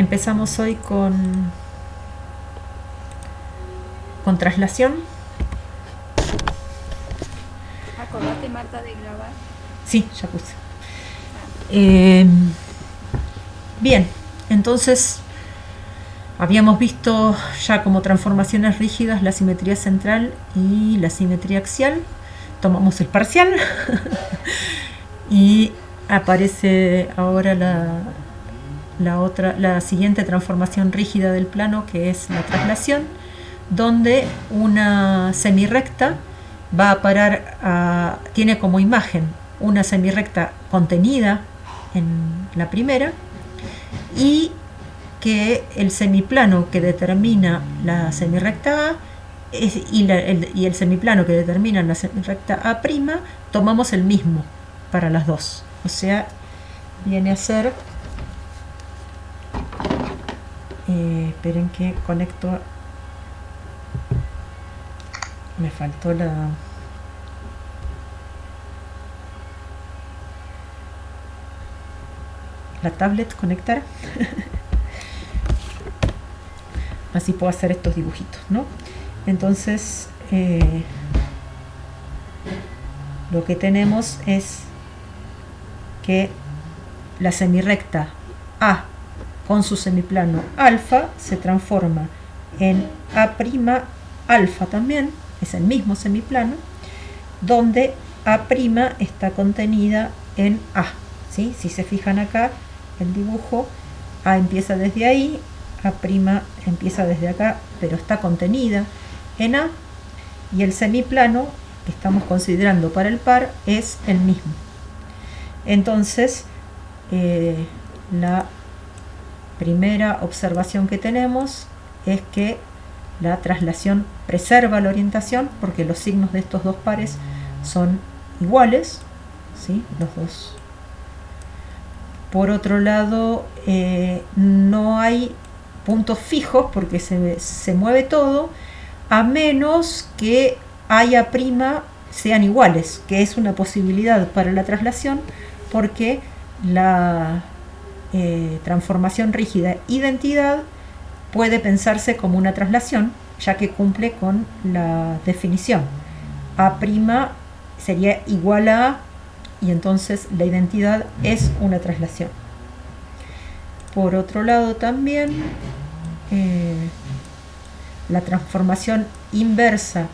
Empezamos hoy con traslación. ¿Acordate, Marta, de grabar? Sí, ya puse. Bien, entonces habíamos visto ya como transformaciones rígidas la simetría central y la simetría axial. Tomamos el parcial y aparece ahora la siguiente transformación rígida del plano, que es la traslación, donde una semirrecta va a parar tiene como imagen una semirrecta contenida en la primera, y que el semiplano que determina la semirrecta A y el semiplano que determina la semirrecta A', tomamos el mismo para las dos. O sea, viene a ser... esperen que conecto... Me faltó la tablet, conectar. Así puedo hacer estos dibujitos, ¿no? Entonces, lo que tenemos es que la semirrecta A con su semiplano alfa se transforma en A' alfa también, es el mismo semiplano, donde A' está contenida en A, ¿sí? Si se fijan acá, el dibujo, A empieza desde ahí, A' empieza desde acá, pero está contenida en A, y el semiplano que estamos considerando para el par es el mismo. Entonces, la primera observación que tenemos es que la traslación preserva la orientación, porque los signos de estos dos pares son iguales, ¿sí? Los dos. Por otro lado, no hay puntos fijos porque se mueve todo, a menos que A' sean iguales, que es una posibilidad para la traslación, porque la transformación rígida identidad puede pensarse como una traslación, ya que cumple con la definición. A' sería igual a A, y entonces la identidad es una traslación. Por otro lado también, la transformación inversa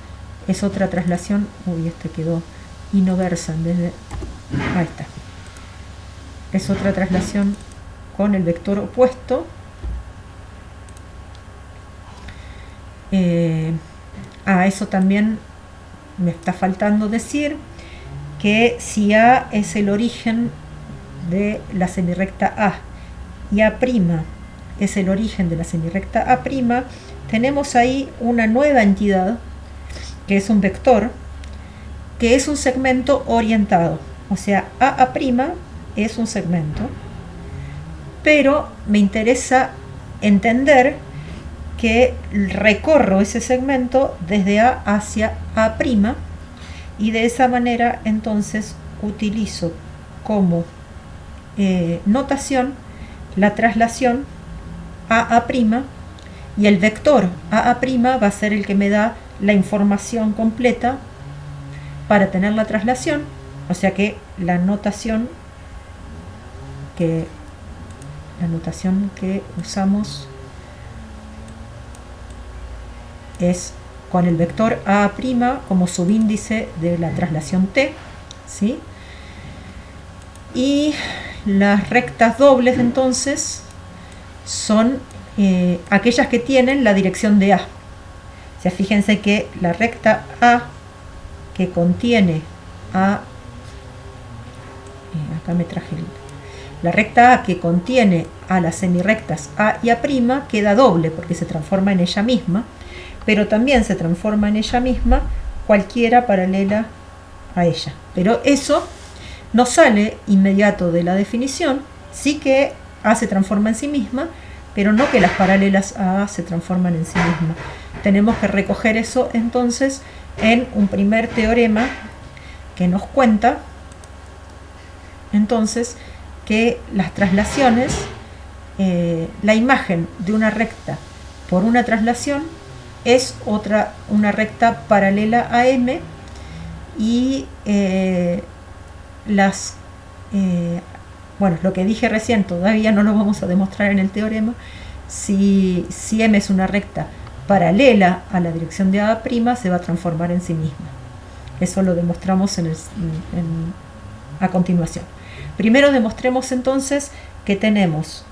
es otra traslación. Uy, este quedó inoversa en vez de... Ahí está. Es otra traslación con el vector opuesto. Eso también me está faltando decir, que si A es el origen de la semirrecta A y A' es el origen de la semirrecta A', tenemos ahí una nueva entidad que es un vector, que es un segmento orientado. O sea, A' es un segmento, pero me interesa entender que recorro ese segmento desde A hacia A', y de esa manera entonces utilizo como notación la traslación A', y el vector A' va a ser el que me da la información completa para tener la traslación. O sea que la notación que usamos es con el vector A' como subíndice de la traslación T, ¿sí? Y las rectas dobles entonces son aquellas que tienen la dirección de A. O sea, fíjense que la recta A que contiene A, acá me traje la recta A que contiene a las semirrectas A y A' queda doble porque se transforma en ella misma, pero también se transforma en ella misma cualquiera paralela a ella. Pero eso no sale inmediato de la definición, sí que A se transforma en sí misma, pero no que las paralelas a A se transforman en sí mismas. Tenemos que recoger eso entonces en un primer teorema que nos cuenta entonces que las traslaciones la imagen de una recta por una traslación es una recta paralela a M, y bueno, lo que dije recién todavía no lo vamos a demostrar en el teorema. Si M es una recta paralela a la dirección de A', se va a transformar en sí misma. Eso lo demostramos a continuación. Primero demostremos entonces que tenemos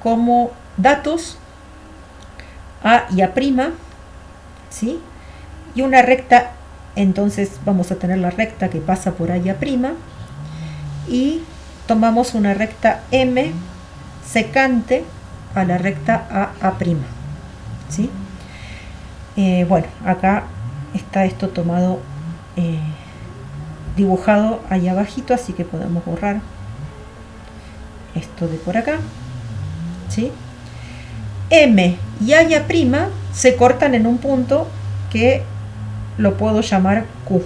como datos A y A', ¿sí? Y una recta, entonces vamos a tener la recta que pasa por A y A', y tomamos una recta M secante a la recta A', ¿sí? Bueno, acá está esto tomado, dibujado ahí abajito, así que podemos borrar esto de por acá, ¿sí? M y A' se cortan en un punto que lo puedo llamar Q,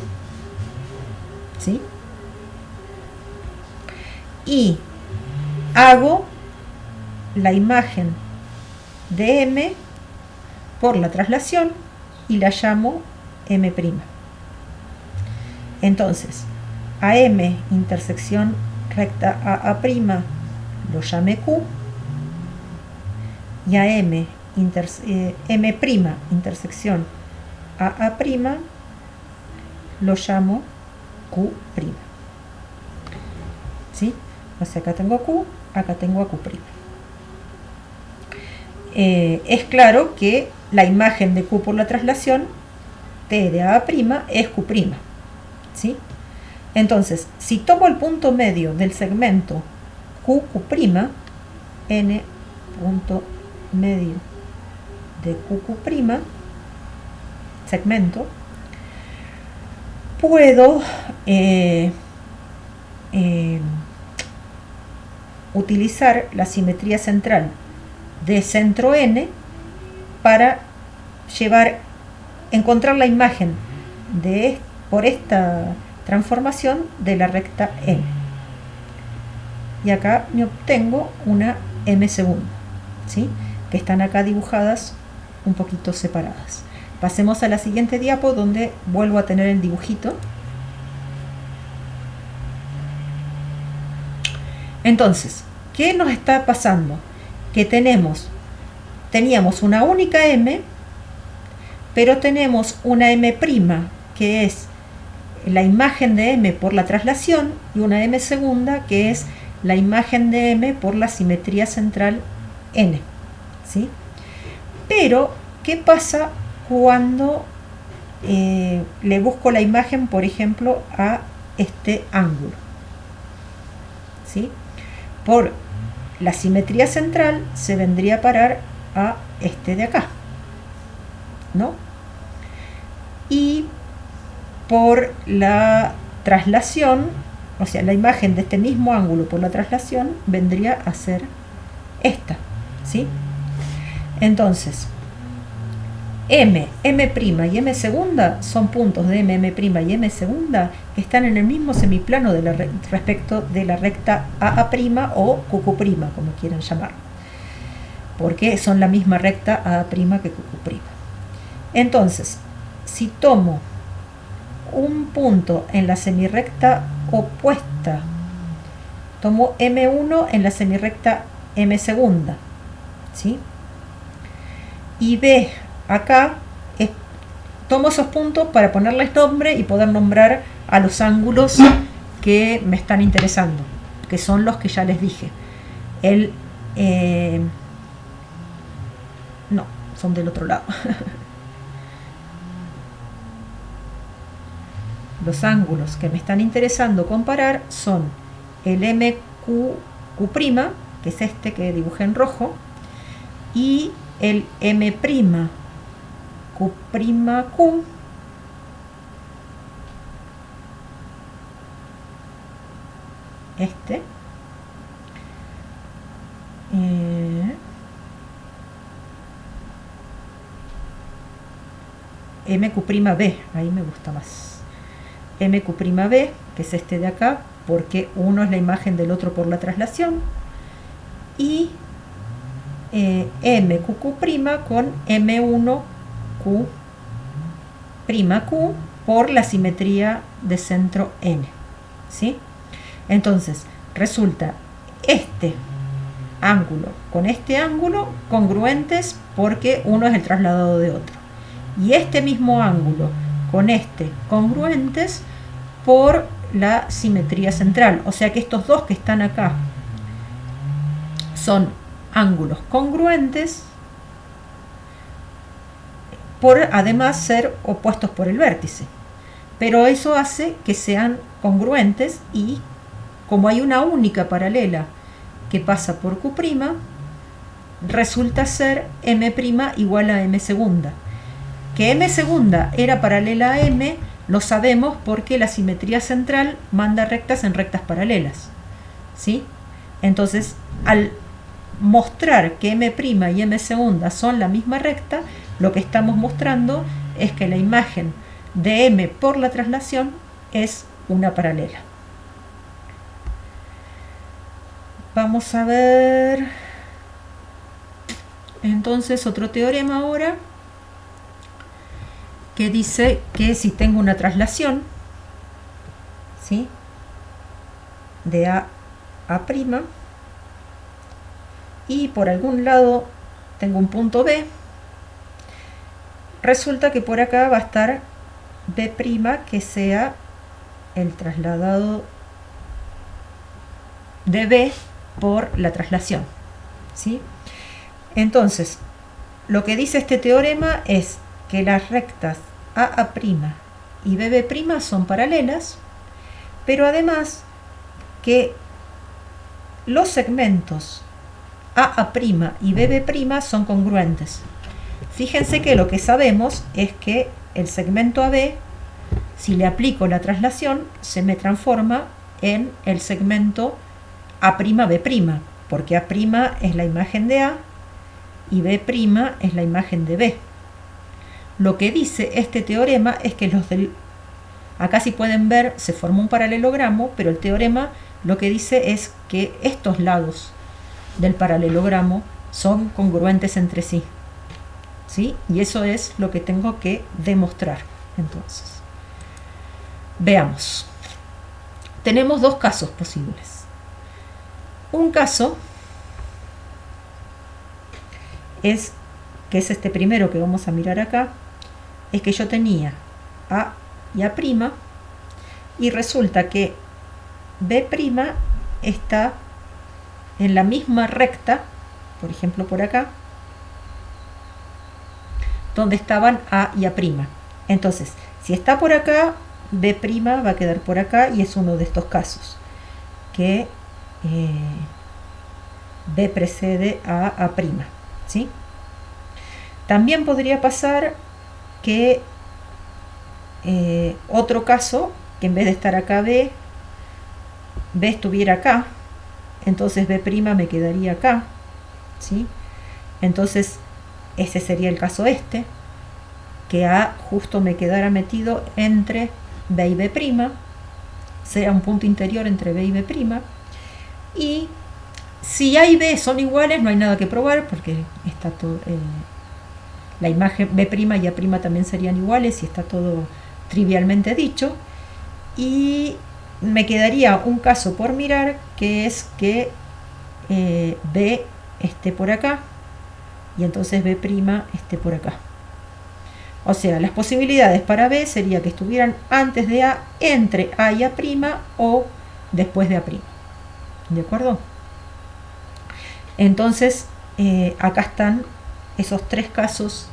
¿sí? Y hago la imagen de M por la traslación y la llamo M'. Entonces, a M intersección recta A', lo llamé Q, y a M' intersección A', lo llamo Q'. ¿Sí? O sea, acá tengo Q, acá tengo a Q'. Es claro que la imagen de Q por la traslación, T de A' es Q'. ¿Sí? Entonces, si tomo el punto medio del segmento QQ', N punto medio de QQ', segmento, puedo utilizar la simetría central de centro N para encontrar la imagen por esta transformación de la recta N. Y acá me obtengo una M segunda, ¿sí? Que están acá dibujadas un poquito separadas. Pasemos a la siguiente diapo, donde vuelvo a tener el dibujito. Entonces, ¿qué nos está pasando? Que teníamos una única M, pero tenemos una M', que es la imagen de M por la traslación, y una M segunda, que es la imagen de M por la simetría central N, ¿sí? Pero, ¿qué pasa cuando le busco la imagen, por ejemplo, a este ángulo? ¿Sí? Por la simetría central se vendría a parar a este de acá, ¿no? Y por la traslación, o sea, la imagen de este mismo ángulo por la traslación vendría a ser esta, ¿sí? Entonces, M' y M segunda son puntos de M' y M segunda que están en el mismo semiplano respecto de la recta A' o QQ', como quieran llamarlo, porque son la misma recta A' que QQ'. Entonces, si tomo un punto en la semirrecta opuesta, tomo M1 en la semirrecta M segunda, ¿sí? Y B acá, tomo esos puntos para ponerles nombre y poder nombrar a los ángulos que me están interesando, que son los que ya les dije. No, son del otro lado. Los ángulos que me están interesando comparar son el MQQ', que es este que dibujé en rojo, y el M'Q', este, MQ'B, ahí me gusta más. MQ'B, que es este de acá, porque uno es la imagen del otro por la traslación, y MQQ' con M1Q' Q por la simetría de centro N, ¿sí? Entonces, resulta este ángulo con este ángulo congruentes porque uno es el trasladado de otro. Y este mismo ángulo con este congruentes por la simetría central. O sea que estos dos que están acá son ángulos congruentes por además ser opuestos por el vértice. Pero eso hace que sean congruentes y como hay una única paralela que pasa por Q', resulta ser M' igual a M segunda. Que M segunda era paralela a M lo sabemos porque la simetría central manda rectas en rectas paralelas, ¿sí? Entonces, al mostrar que M' y M segunda son la misma recta, lo que estamos mostrando es que la imagen de M por la traslación es una paralela. Vamos a ver entonces otro teorema ahora que dice que si tengo una traslación, ¿sí?, de A a', y por algún lado tengo un punto B, resulta que por acá va a estar B' que sea el trasladado de B por la traslación, ¿sí? Entonces, lo que dice este teorema es que las rectas AA' y BB' son paralelas, pero además que los segmentos AA' y BB' son congruentes. Fíjense que lo que sabemos es que el segmento AB, si le aplico la traslación, se me transforma en el segmento A'B', porque A' es la imagen de A y B' es la imagen de B. Lo que dice este teorema es que acá si pueden ver se forma un paralelogramo, pero el teorema lo que dice es que estos lados del paralelogramo son congruentes entre sí, ¿sí? Y eso es lo que tengo que demostrar. Entonces, veamos. Tenemos dos casos posibles. Un caso es este primero que vamos a mirar acá, es que yo tenía A y A', y resulta que B' está en la misma recta, por ejemplo por acá, donde estaban A y A'. Entonces, si está por acá, B' va a quedar por acá, y es uno de estos casos, que B precede a A', ¿sí? También podría pasar que otro caso, que en vez de estar acá B estuviera acá, entonces B' me quedaría acá, ¿sí? Entonces ese sería el caso que A justo me quedara metido entre B y B', sea un punto interior entre B y B', y si A y B son iguales no hay nada que probar porque está todo, la imagen B' y A' también serían iguales y está todo trivialmente dicho, y me quedaría un caso por mirar, que es que B esté por acá y entonces B' esté por acá. O sea, las posibilidades para B sería que estuvieran antes de A, entre A y A' o después de A'. ¿De acuerdo? Entonces, acá están esos tres casos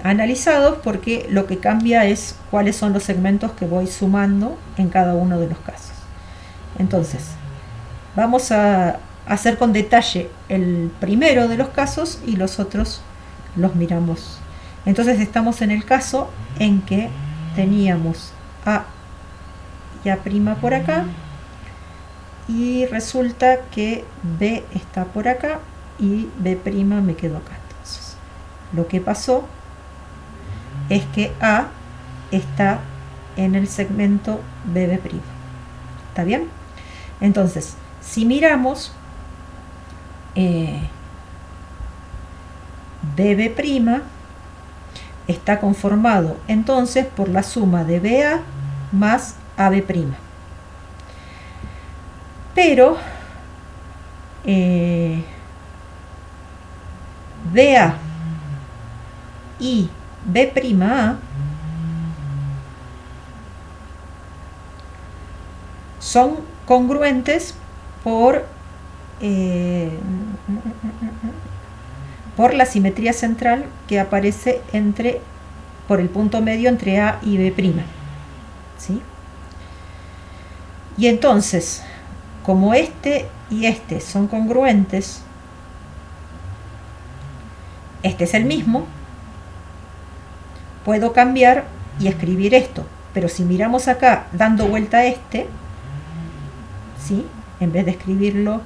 analizados, porque lo que cambia es cuáles son los segmentos que voy sumando en cada uno de los casos. Entonces, vamos a hacer con detalle el primero de los casos y los otros los miramos. Entonces estamos en el caso en que teníamos A y A' por acá, y resulta que B está por acá y B' me quedó acá. Entonces, lo que pasó es que A está en el segmento BB'. ¿Está bien? Entonces, si miramos BB' está conformado entonces por la suma de BA más AB'. Pero BA y B'A son congruentes por la simetría central que aparece por el punto medio entre A y B', ¿sí? Y entonces, como este y este son congruentes, este es el mismo, puedo cambiar y escribir esto. Pero si miramos acá dando vuelta a este, ¿sí? En vez de escribirlo,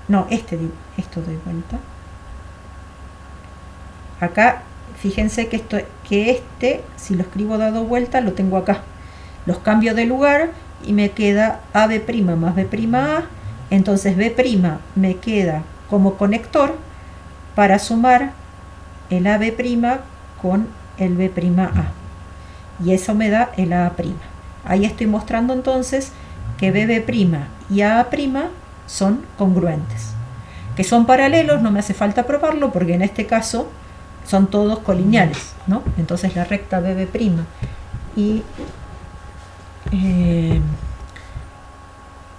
no, esto doy vuelta. Acá, fíjense que si lo escribo dado vuelta, lo tengo acá. Los cambio de lugar y me queda AB' más B'A. Entonces B' me queda como conector para sumar el AB' con el B'A. Y eso me da el AA'. Ahí estoy mostrando entonces que BB' y AA' son congruentes. Que son paralelos no me hace falta probarlo porque en este caso son todos colineales, ¿no? Entonces la recta BB' y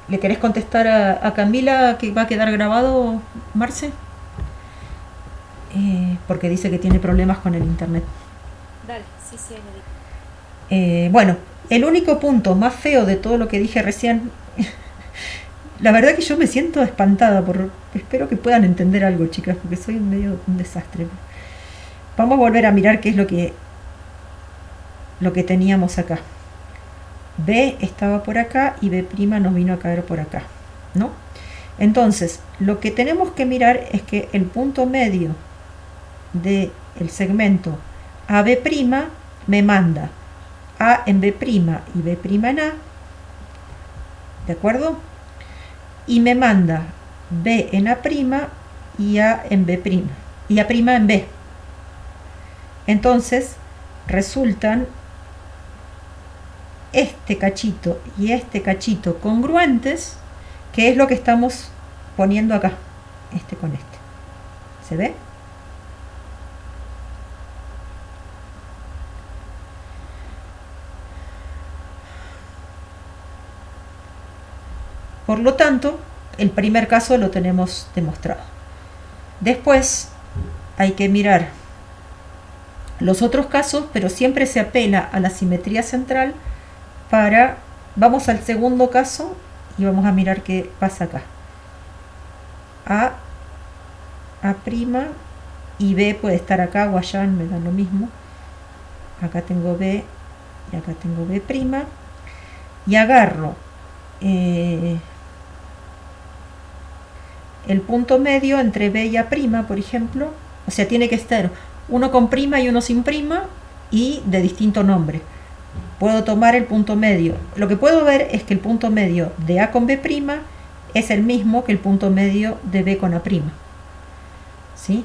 ¿le querés contestar a Camila que va a quedar grabado, Marce? Porque dice que tiene problemas con el internet. Dale, sí, Angélica. Bueno, el único punto más feo de todo lo que dije recién, la verdad que yo me siento espantada, espero que puedan entender algo, chicas, porque soy medio un desastre. Vamos a volver a mirar qué es lo que teníamos acá. B estaba por acá y B' nos vino a caer por acá, ¿no? Entonces, lo que tenemos que mirar es que el punto medio del segmento AB' me manda A en B' y B' en A, ¿de acuerdo? Y me manda B en A' y A en B' y A' en B. Entonces resultan este cachito y este cachito congruentes, que es lo que estamos poniendo acá, este con este. ¿Se ve? Por lo tanto, el primer caso lo tenemos demostrado. Después hay que mirar los otros casos, pero siempre se apela a la simetría central vamos al segundo caso y vamos a mirar qué pasa acá. A' y B puede estar acá o allá, me da lo mismo. Acá tengo B y acá tengo B'. Y agarro el punto medio entre B y A', por ejemplo. O sea, tiene que estar uno con prima y uno sin prima y de distinto nombre. Puedo tomar el punto medio. Lo que puedo ver es que el punto medio de A con B' es el mismo que el punto medio de B con A'. ¿Sí?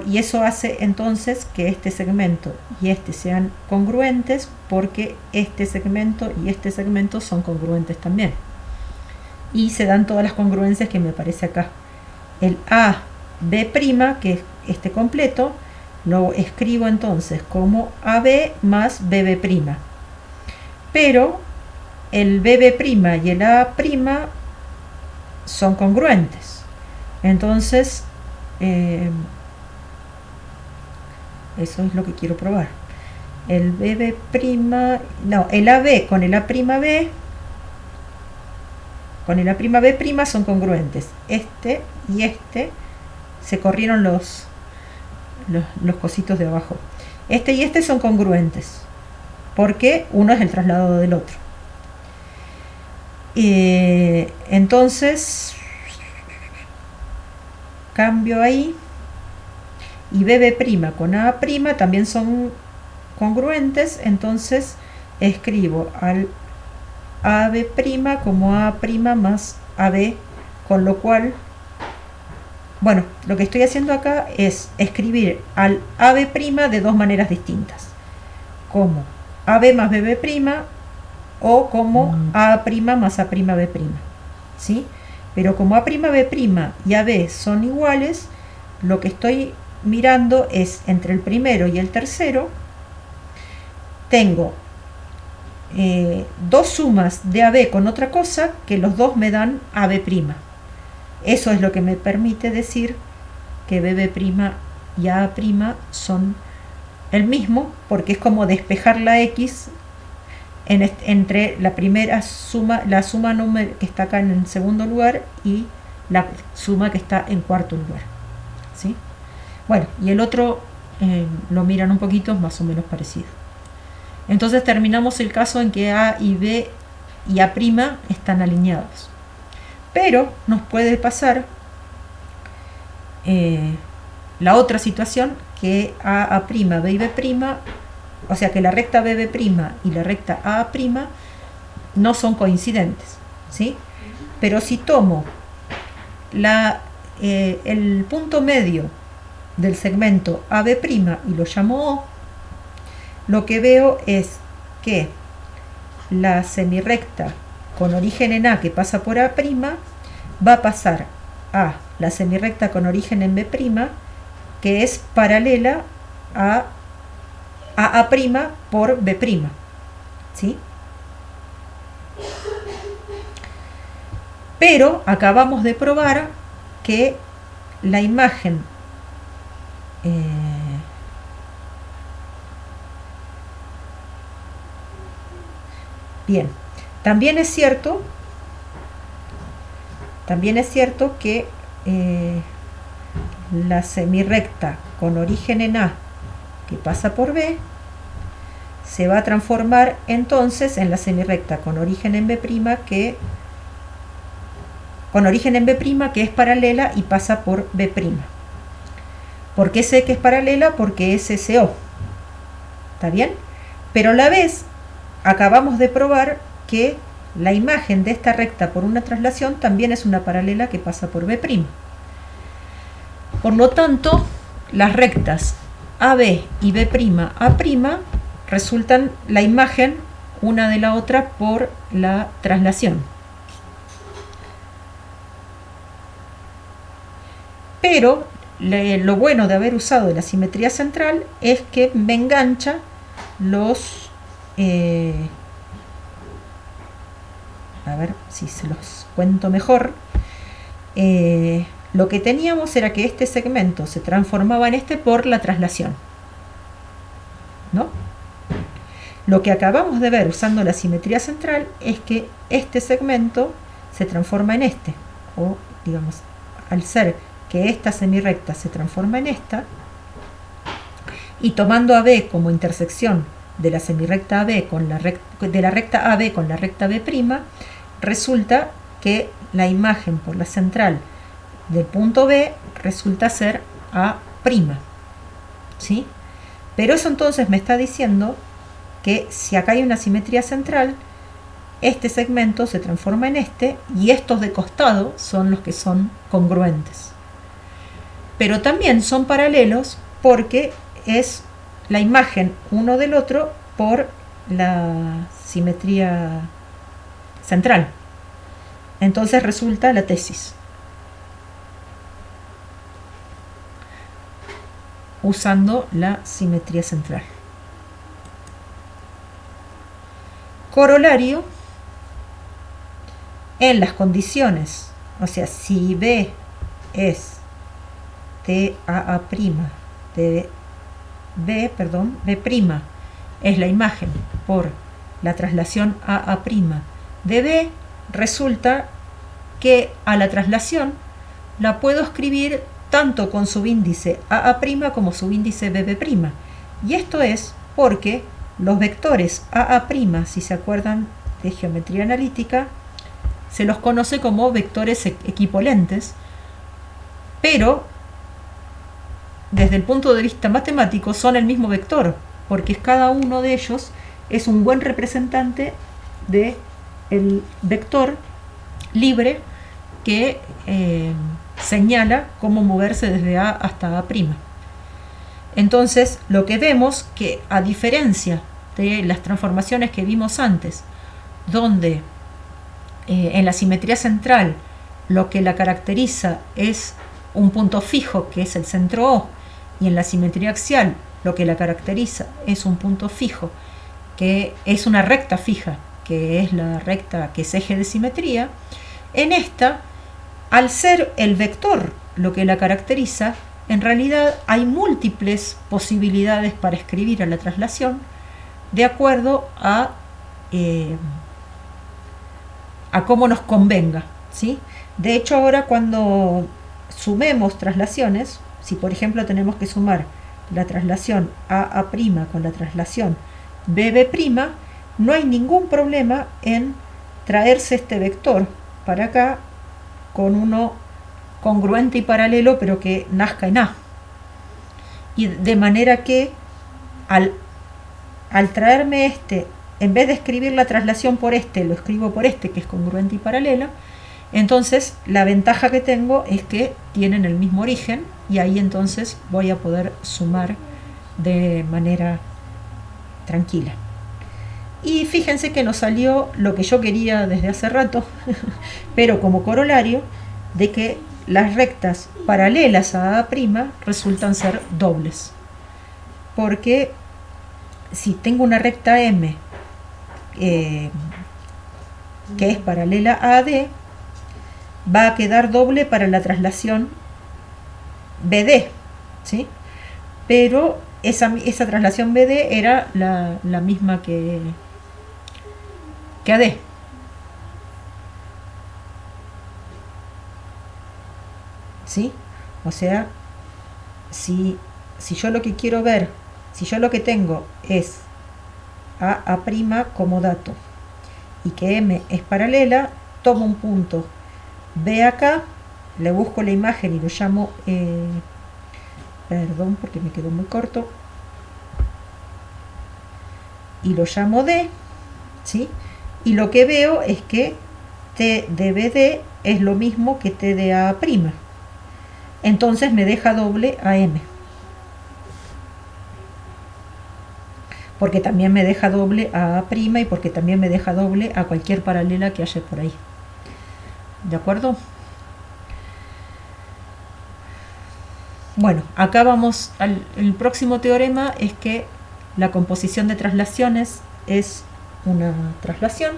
Y eso hace entonces que este segmento y este sean congruentes, porque este segmento y este segmento son congruentes también. Y se dan todas las congruencias que me aparece acá. El AB', que es este completo, lo escribo entonces como AB más BB'. Pero el BB' y el A' son congruentes. Entonces, eso es lo que quiero probar. El BB', no, el AB con el A'B, con el A'B' son congruentes. Este y este se corrieron los cositos de abajo. Este y este son congruentes, porque uno es el traslado del otro. Entonces, cambio ahí. Y BB' con A' también son congruentes. Entonces escribo al AB' como A' más AB, con lo cual, bueno, lo que estoy haciendo acá es escribir al AB' de dos maneras distintas, como AB más BB' o como A' más A'B', ¿sí? Pero como A'B' y AB son iguales, lo que estoy mirando es entre el primero y el tercero, tengo dos sumas de AB con otra cosa que los dos me dan AB'. Eso es lo que me permite decir que BB' y A' son el mismo, porque es como despejar la X entre la primera suma, la suma que está acá en el segundo lugar y la suma que está en cuarto lugar, ¿sí? Bueno, y el otro lo miran un poquito, es más o menos parecido. Entonces terminamos el caso en que A y B y A' están alineados. Pero nos puede pasar la otra situación, que A', B y B', o sea que la recta BB' y la recta A' no son coincidentes, ¿sí? Pero si tomo el punto medio del segmento AB' y lo llamo O, lo que veo es que la semirrecta con origen en A que pasa por A' va a pasar a la semirrecta con origen en B', que es paralela a A' por B', ¿sí? Pero acabamos de probar que la imagen bien, también es cierto que la semirrecta con origen en A que pasa por B se va a transformar entonces en la semirrecta con origen en B', que es paralela y pasa por B'. ¿Por qué sé que es paralela? Porque es SO. ¿Está bien? Pero a la vez acabamos de probar que la imagen de esta recta por una traslación también es una paralela que pasa por B'. Por lo tanto, las rectas AB y B'A' resultan la imagen una de la otra por la traslación. Pero lo bueno de haber usado la simetría central es que me engancha los... a ver si se los cuento mejor. Lo que teníamos era que este segmento se transformaba en este por la traslación, ¿no? Lo que acabamos de ver usando la simetría central es que este segmento se transforma en este, o digamos, al ser que esta semirrecta se transforma en esta, y tomando AB como intersección de la semirrecta AB con de la recta AB con la recta B', resulta que la imagen por la central del punto B resulta ser A', ¿sí? Pero eso entonces me está diciendo que si acá hay una simetría central, este segmento se transforma en este y estos de costado son los que son congruentes. Pero también son paralelos porque es la imagen uno del otro por la simetría central. Entonces resulta la tesis. Usando la simetría central. Corolario, en las condiciones, o sea, si B es TAA', de B' es la imagen por la traslación AA' de B, resulta que a la traslación la puedo escribir tanto con subíndice AA' como subíndice BB'. Y esto es porque los vectores AA', si se acuerdan de geometría analítica, se los conoce como vectores equipolentes, pero desde el punto de vista matemático son el mismo vector, porque cada uno de ellos es un buen representante de el vector libre que señala cómo moverse desde A hasta A'. Entonces, lo que vemos que, a diferencia de las transformaciones que vimos antes, donde en la simetría central lo que la caracteriza es un punto fijo, que es el centro O, y en la simetría axial lo que la caracteriza es un punto fijo, que es una recta fija, que es la recta que es eje de simetría, en esta, al ser el vector lo que la caracteriza, en realidad hay múltiples posibilidades para escribir a la traslación de acuerdo a cómo nos convenga, ¿sí? De hecho, ahora cuando sumemos traslaciones, si por ejemplo tenemos que sumar la traslación AA' con la traslación BB', no hay ningún problema en traerse este vector para acá con uno congruente y paralelo, pero que nazca en A. Y de manera que al traerme este, en vez de escribir la traslación por este, lo escribo por este, que es congruente y paralelo, entonces la ventaja que tengo es que tienen el mismo origen, y ahí entonces voy a poder sumar de manera tranquila. Y fíjense que nos salió lo que yo quería desde hace rato, pero como corolario de que las rectas paralelas a A' resultan ser dobles. Porque si tengo una recta M que es paralela a AD, va a quedar doble para la traslación BD, ¿sí? Pero esa traslación BD era la misma que AD. ¿Sí? O sea, si yo lo que quiero ver, si yo lo que tengo es A' como dato y que M es paralela, tomo un punto B acá, le busco la imagen y lo llamo, perdón porque me quedó muy corto, y lo llamo D, ¿sí? Y lo que veo es que T de BD es lo mismo que T de A'. Entonces me deja doble a M. Porque también me deja doble a A' y porque también me deja doble a cualquier paralela que haya por ahí. ¿De acuerdo? Bueno, acá vamos el próximo teorema es que la composición de traslaciones es una traslación.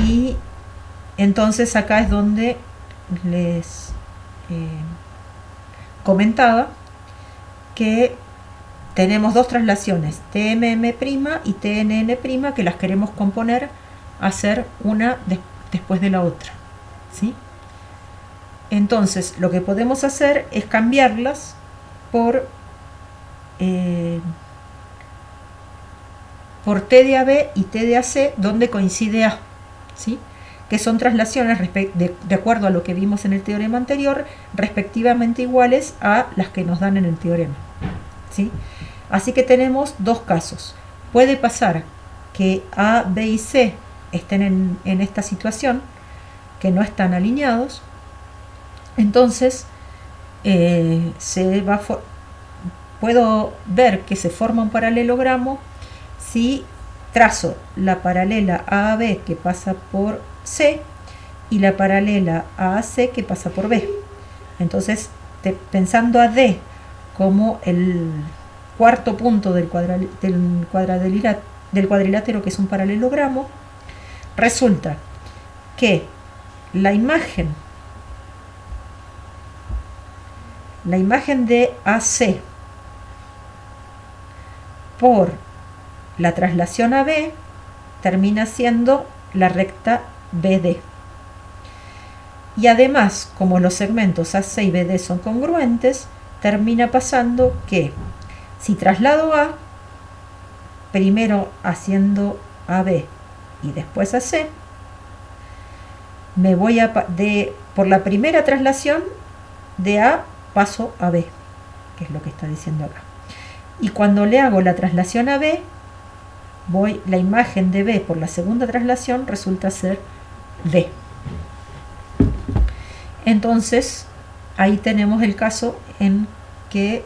Y entonces acá es donde les comentaba que tenemos dos traslaciones, TMM' y TNN', que las queremos componer, hacer una después de la otra, ¿sí? Entonces lo que podemos hacer es cambiarlas por T de AB y T de AC, donde coincide A, ¿sí? Que son traslaciones de acuerdo a lo que vimos en el teorema anterior, respectivamente iguales a las que nos dan en el teorema, ¿sí? Así que tenemos dos casos. Puede pasar que A, B y C estén en esta situación, que no están alineados. Entonces puedo ver que se forma un paralelogramo si trazo la paralela AAB que pasa por C y la paralela AAC que pasa por B. Entonces, pensando a D como el cuarto punto del cuadrilátero, que es un paralelogramo, resulta que la imagen de AC por la traslación AB termina siendo la recta BD. Y además, como los segmentos AC y BD son congruentes, termina pasando que si traslado A, primero haciendo AB y después AC, me voy por la primera traslación de A paso a B, que es lo que está diciendo acá. Y cuando le hago la traslación a B, la imagen de B por la segunda traslación resulta ser D. Entonces, ahí tenemos el caso en que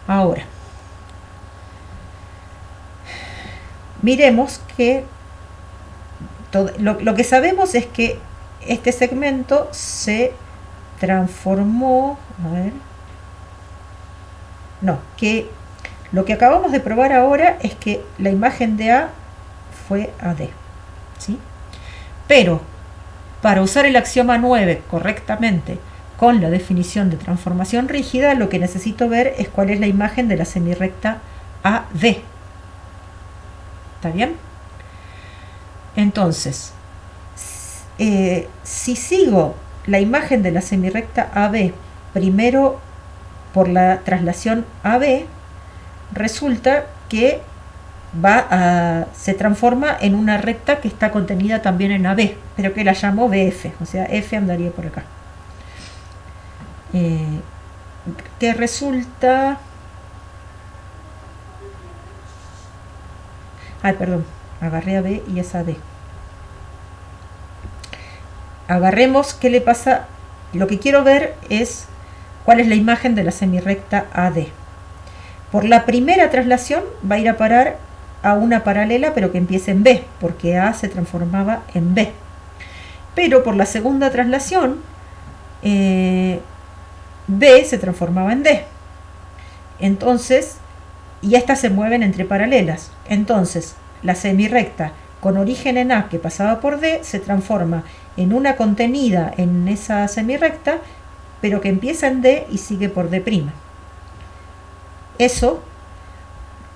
ahora miremos que lo que sabemos es que este segmento se transformó, que lo que acabamos de probar ahora es que la imagen de A fue AD, ¿sí? Pero para usar el axioma 9 correctamente con la definición de transformación rígida, lo que necesito ver es cuál es la imagen de la semirrecta AD. ¿Está bien? Entonces, si sigo la imagen de la semirrecta AB primero por la traslación AB, resulta que se transforma en una recta que está contenida también en AB, pero que la llamo BF, o sea, F andaría por acá. Que resulta... Ay, perdón, agarré a B y es a D. Agarremos qué le pasa. Lo que quiero ver es cuál es la imagen de la semirrecta AD. Por la primera traslación va a ir a parar a una paralela, pero que empiece en B, porque A se transformaba en B. Pero por la segunda traslación, B se transformaba en D. Entonces, y estas se mueven entre paralelas. Entonces, la semirrecta con origen en A que pasaba por D se transforma en una contenida en esa semirrecta, pero que empieza en D y sigue por D'. Eso,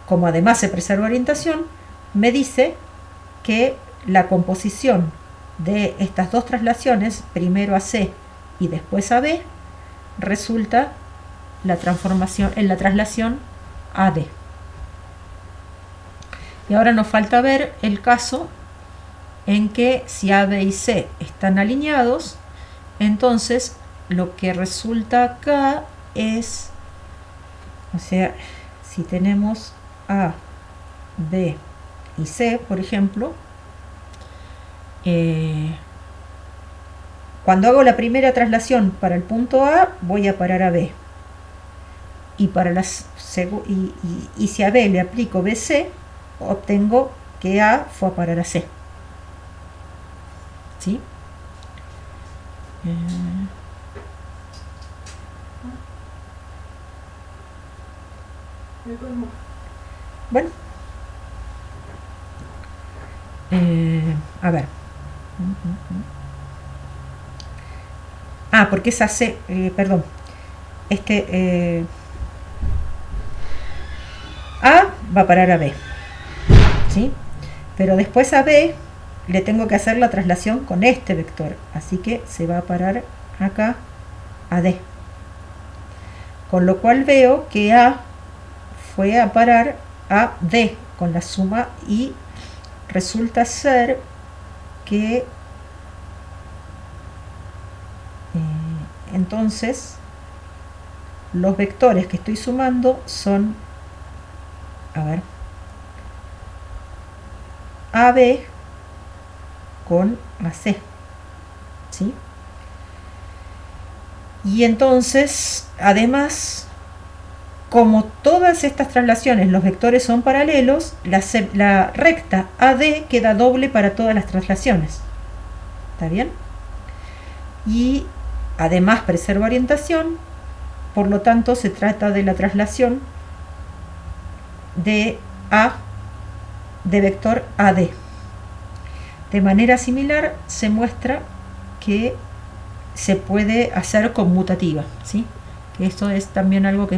como además se preserva orientación, me dice que la composición de estas dos traslaciones, primero a C y después a B, resulta la transformación en la traslación a D. Y ahora nos falta ver el caso en que si A, B y C están alineados, entonces lo que resulta acá es, o sea, si tenemos A, B y C, por ejemplo, cuando hago la primera traslación para el punto A, voy a parar a B. Y, y si a B le aplico BC, obtengo que A fue a parar a C. ¿Sí? Bueno. A ver. Porque es AC, perdón. A va a parar a B, ¿sí? Pero después a B le tengo que hacer la traslación con este vector, así que se va a parar acá a D. Con lo cual veo que A fue a parar a D con la suma y resulta ser que entonces los vectores que estoy sumando son, a ver, AB con AC, ¿sí? Y entonces, además, como todas estas traslaciones, los vectores son paralelos, la recta AD queda doble para todas las traslaciones. ¿Está bien? Y además preserva orientación, por lo tanto se trata de la traslación de A de vector AD. De manera similar se muestra que se puede hacer conmutativa, ¿sí? Que esto es también algo que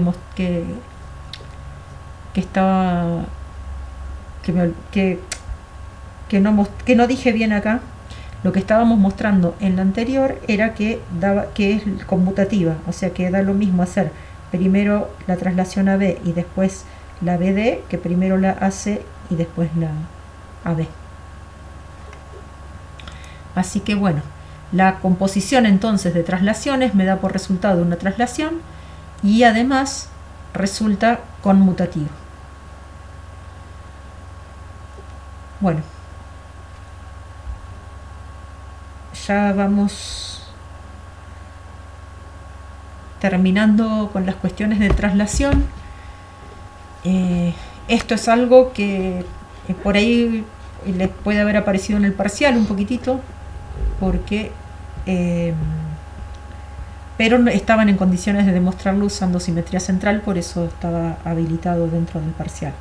no dije bien acá. Lo que estábamos mostrando en la anterior era que es conmutativa, o sea que da lo mismo hacer primero la traslación AB y después la BD, que primero la AC y después la AB. Así que bueno, la composición entonces de traslaciones me da por resultado una traslación y además resulta conmutativo. Bueno, ya vamos terminando con las cuestiones de traslación. Esto es algo que por ahí les puede haber aparecido en el parcial un poquitito, porque pero estaban en condiciones de demostrarlo usando simetría central, por eso estaba habilitado dentro del parcial.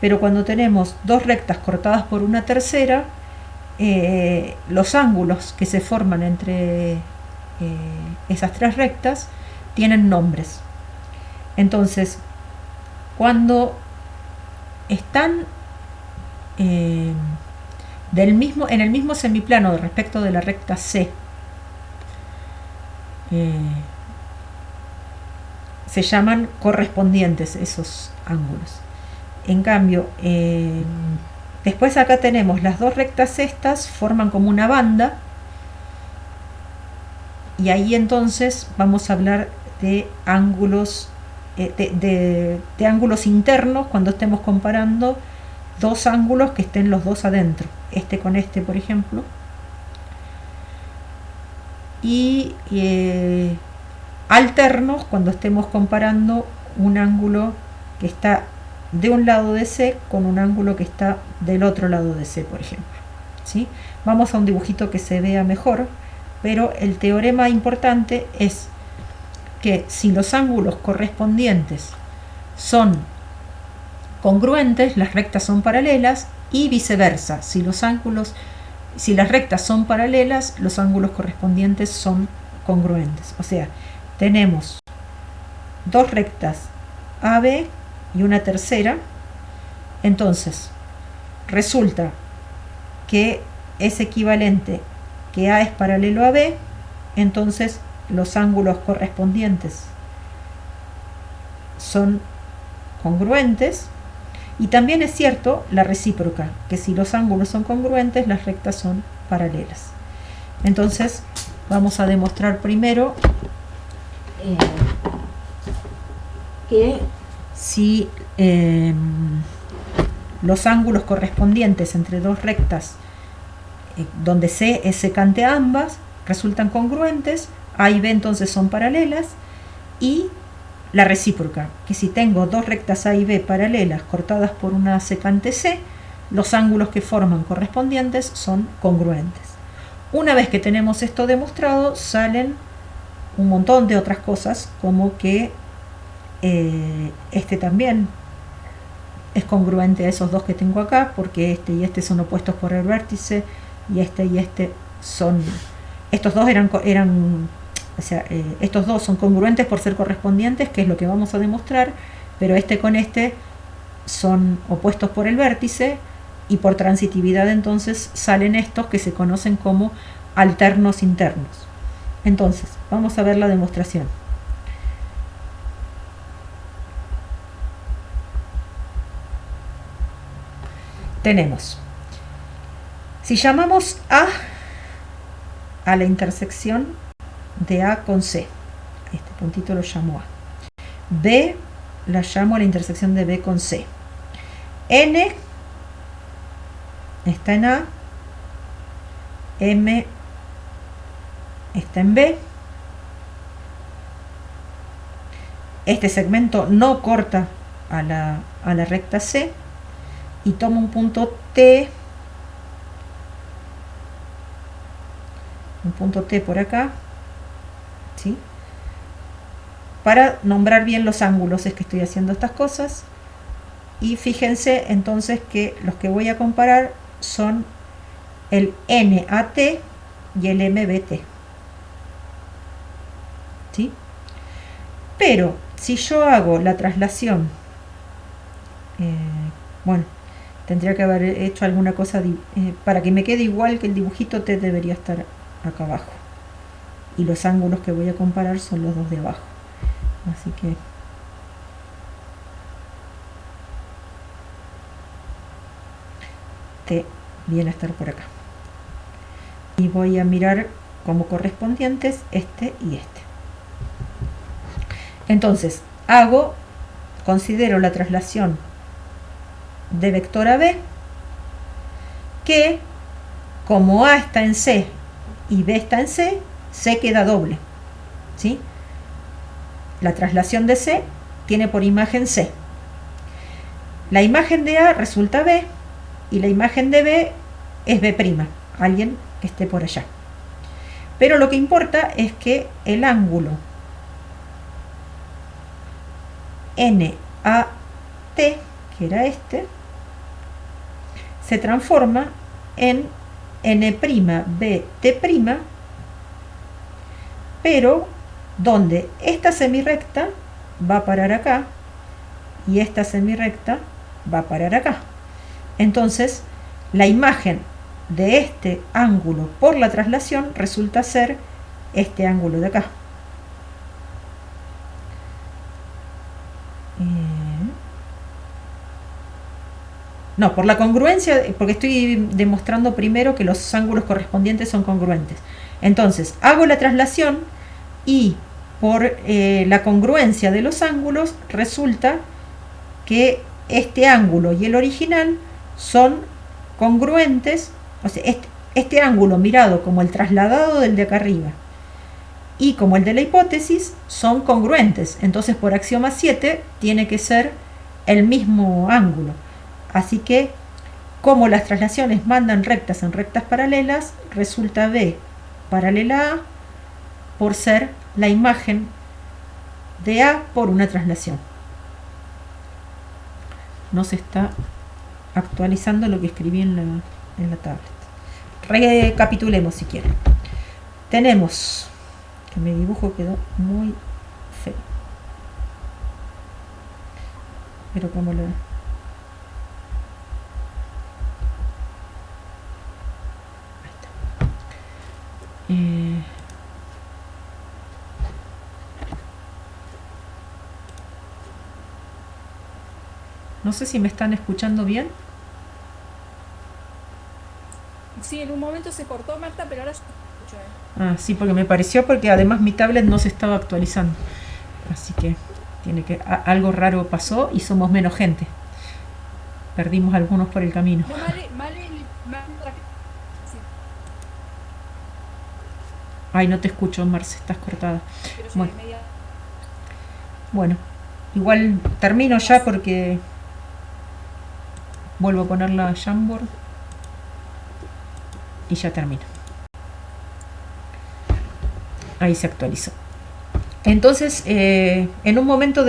Pero cuando tenemos dos rectas cortadas por una tercera, los ángulos que se forman entre esas tres rectas tienen nombres. Entonces, cuando están en el mismo semiplano respecto de la recta C, se llaman correspondientes esos ángulos. En cambio, después acá tenemos las dos rectas estas, forman como una banda, y ahí entonces vamos a hablar de ángulos de ángulos internos cuando estemos comparando dos ángulos que estén los dos adentro, este con este, por ejemplo, y alternos cuando estemos comparando un ángulo que está de un lado de C con un ángulo que está del otro lado de C, por ejemplo. ¿Sí? Vamos a un dibujito que se vea mejor, pero el teorema importante es que si los ángulos correspondientes son congruentes, las rectas son paralelas, y viceversa. Si las rectas son paralelas, los ángulos correspondientes son congruentes. O sea, tenemos dos rectas AB y una tercera. Entonces, resulta que es equivalente que A es paralelo a B, entonces los ángulos correspondientes son congruentes. Y también es cierto la recíproca, que si los ángulos son congruentes, las rectas son paralelas. Entonces, vamos a demostrar primero que si los ángulos correspondientes entre dos rectas donde C es secante a ambas resultan congruentes, A y B entonces son paralelas, y la recíproca, que si tengo dos rectas A y B paralelas cortadas por una secante C, los ángulos que forman correspondientes son congruentes. Una vez que tenemos esto demostrado, salen un montón de otras cosas, como que este también es congruente a esos dos que tengo acá, porque este y este son opuestos por el vértice, y este son... Estos dos estos dos son congruentes por ser correspondientes, que es lo que vamos a demostrar, pero este con este son opuestos por el vértice, y por transitividad entonces salen estos que se conocen como alternos internos. Entonces, vamos a ver la demostración. Tenemos, si llamamos a la intersección de A con C, este puntito lo llamo A, B la llamo a la intersección de B con C, N está en A, M está en B, este segmento no corta a la recta C, y tomo un punto T por acá, ¿sí? Para nombrar bien los ángulos es que estoy haciendo estas cosas. Y fíjense entonces que los que voy a comparar son el NAT y el MBT, ¿sí? Pero si yo hago la traslación, bueno, tendría que haber hecho alguna cosa para que me quede igual que el dibujito. T debería estar acá abajo, y los ángulos que voy a comparar son los dos de abajo, así que T viene a estar por acá, y voy a mirar como correspondientes este y este. Entonces hago considero la traslación de vector a B, que como A está en C y B está en C, C queda doble, ¿sí? La traslación de C tiene por imagen C. La imagen de A resulta B y la imagen de B es B', alguien que esté por allá. Pero lo que importa es que el ángulo NAT, que era este, se transforma en N'BT', pero donde esta semirrecta va a parar acá y esta semirrecta va a parar acá. Entonces, la imagen de este ángulo por la traslación resulta ser este ángulo de acá. No, por la congruencia, porque estoy demostrando primero que los ángulos correspondientes son congruentes. Entonces, hago la traslación y por la congruencia de los ángulos resulta que este ángulo y el original son congruentes. O sea, este ángulo mirado como el trasladado del de acá arriba y como el de la hipótesis son congruentes. Entonces, por axioma 7 tiene que ser el mismo ángulo. Así que, como las traslaciones mandan rectas en rectas paralelas, resulta B paralela a por ser la imagen de A por una traslación. No se está actualizando lo que escribí en la tablet. Recapitulemos si quieren. Tenemos, que mi dibujo quedó muy feo, pero como lo... No sé si me están escuchando bien. Sí, en un momento se cortó, Marta, pero ahora ya te escucho. Ah, sí, porque me pareció, porque además mi tablet no se estaba actualizando. Así que algo raro pasó y somos menos gente. Perdimos algunos por el camino. No, sí. Ay, no te escucho, Marce, estás cortada. Bueno, igual termino ya porque vuelvo a poner la Jamboard y ya termino. Ahí se actualizó. Entonces, en un momento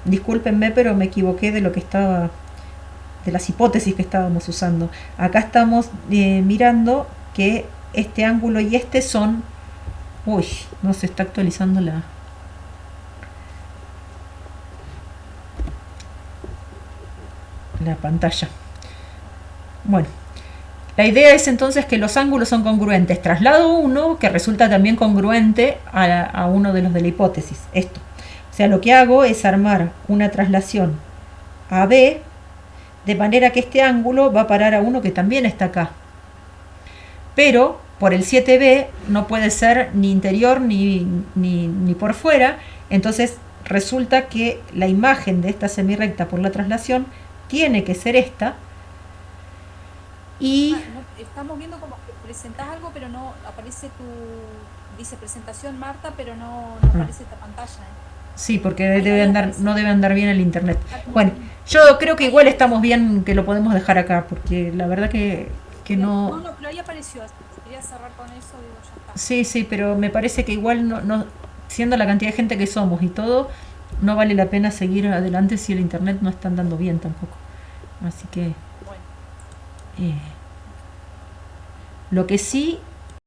discúlpenme, pero me equivoqué de lo que estaba, de las hipótesis que estábamos usando. Acá estamos mirando que este ángulo y este son... Uy, no se está actualizando la pantalla. Bueno, la idea es entonces que los ángulos son congruentes. Traslado uno que resulta también congruente a uno de los de la hipótesis. Esto. O sea, lo que hago es armar una traslación a B, de manera que este ángulo va a parar a uno que también está acá. Pero por el 7B no puede ser ni interior ni por fuera. Entonces resulta que la imagen de esta semirrecta por la traslación tiene que ser esta. Y estamos viendo como que presentas algo, pero no aparece dice presentación Marta, pero no aparece esta pantalla. Sí, porque no debe andar bien el internet. Bueno, yo creo que igual estamos bien, que lo podemos dejar acá, porque la verdad que no... No, pero ahí apareció. Quería cerrar con eso, digo, ya está. Sí, pero me parece que igual no, siendo la cantidad de gente que somos y todo, no vale la pena seguir adelante si el internet no está andando bien tampoco. Así que... Bueno. Lo que sí